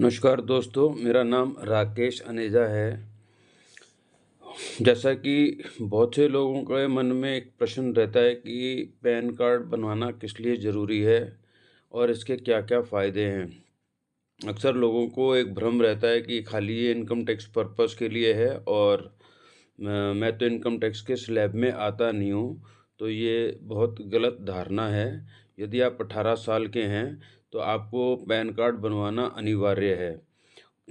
नमस्कार दोस्तों, मेरा नाम राकेश अनेजा है। जैसा कि बहुत से लोगों के मन में एक प्रश्न रहता है कि पैन कार्ड बनवाना किस लिए ज़रूरी है और इसके क्या-क्या फ़ायदे हैं। अक्सर लोगों को एक भ्रम रहता है कि खाली ये इनकम टैक्स पर्पज़ के लिए है और मैं तो इनकम टैक्स के स्लैब में आता नहीं हूँ, तो ये बहुत गलत धारणा है। यदि आप 18 साल के हैं, तो आपको पैन कार्ड बनवाना अनिवार्य है।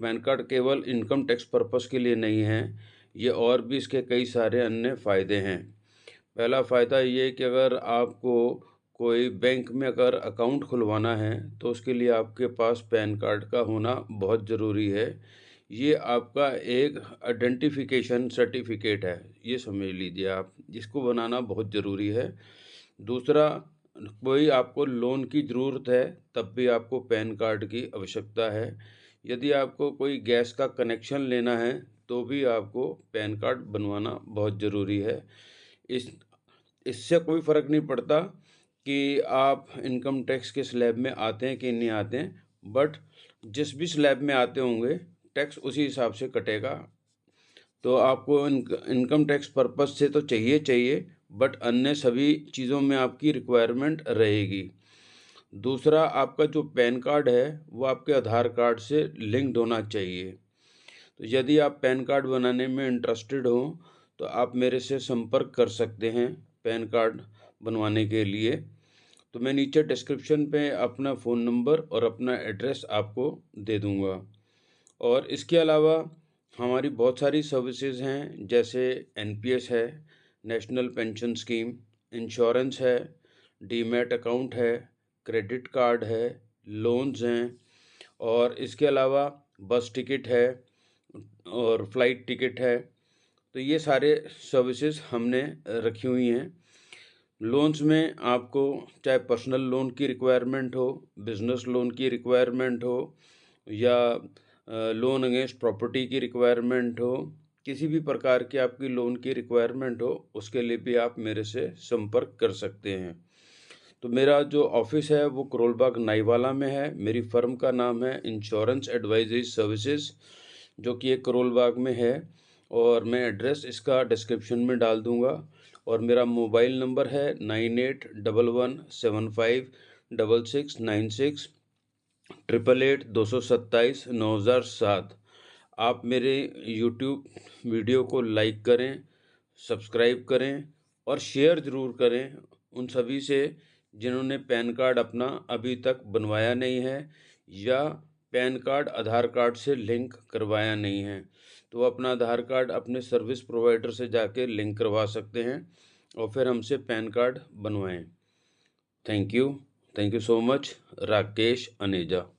पैन कार्ड केवल इनकम टैक्स पर्पस के लिए नहीं है, ये और भी इसके कई सारे अन्य फ़ायदे हैं। पहला फ़ायदा ये है कि अगर आपको कोई बैंक में अगर अकाउंट खुलवाना है, तो उसके लिए आपके पास पैन कार्ड का होना बहुत ज़रूरी है। ये आपका एक आइडेंटिफ़िकेशन सर्टिफ़िकेट है, ये समझ लीजिए आप। इसको बनाना बहुत ज़रूरी है। दूसरा, कोई आपको लोन की ज़रूरत है, तब भी आपको पैन कार्ड की आवश्यकता है। यदि आपको कोई गैस का कनेक्शन लेना है, तो भी आपको पैन कार्ड बनवाना बहुत ज़रूरी है। इस इससे कोई फ़र्क नहीं पड़ता कि आप इनकम टैक्स के स्लैब में आते हैं कि नहीं आते हैं, बट जिस भी स्लैब में आते होंगे, टैक्स उसी हिसाब से कटेगा। तो आपको इनकम टैक्स पर्पज़ से तो चाहिए, बट अन्य सभी चीज़ों में आपकी रिक्वायरमेंट रहेगी। दूसरा, आपका जो पैन कार्ड है, वो आपके आधार कार्ड से लिंक्ड होना चाहिए। तो यदि आप पैन कार्ड बनाने में इंटरेस्टेड हो, तो आप मेरे से संपर्क कर सकते हैं पैन कार्ड बनवाने के लिए। तो मैं नीचे डिस्क्रिप्शन पे अपना फ़ोन नंबर और अपना एड्रेस आपको दे दूँगा। और इसके अलावा हमारी बहुत सारी सर्विसेज हैं, जैसे एनपीएस है, नेशनल पेंशन स्कीम, इंश्योरेंस है, डीमैट अकाउंट है, क्रेडिट कार्ड है, लोन्स हैं और इसके अलावा बस टिकट है और फ्लाइट टिकट है। तो ये सारे सर्विसेज हमने रखी हुई हैं। लोन्स में आपको चाहे पर्सनल लोन की रिक्वायरमेंट हो, बिज़नेस लोन की रिक्वायरमेंट हो या लोन अगेंस्ट प्रॉपर्टी की रिक्वायरमेंट हो, किसी भी प्रकार की आपकी लोन की रिक्वायरमेंट हो, उसके लिए भी आप मेरे से संपर्क कर सकते हैं। तो मेरा जो ऑफ़िस है वो करोल बाग नाईवाला में है। मेरी फ़र्म का नाम है इंश्योरेंस एडवाइज़री सर्विसेज़, जो कि एक करोल बाग में है और मैं एड्रेस इसका डिस्क्रिप्शन में डाल दूँगा। और मेरा मोबाइल नंबर है 9811756696 888 227 9007। आप मेरे यूट्यूब वीडियो को लाइक करें, सब्सक्राइब करें और शेयर ज़रूर करें उन सभी से जिन्होंने पैन कार्ड अपना अभी तक बनवाया नहीं है या पैन कार्ड आधार कार्ड से लिंक करवाया नहीं है। तो वो अपना आधार कार्ड अपने सर्विस प्रोवाइडर से जाके लिंक करवा सकते हैं और फिर हमसे पैन कार्ड बनवाएं। Thank you so much. Rakesh Aneja.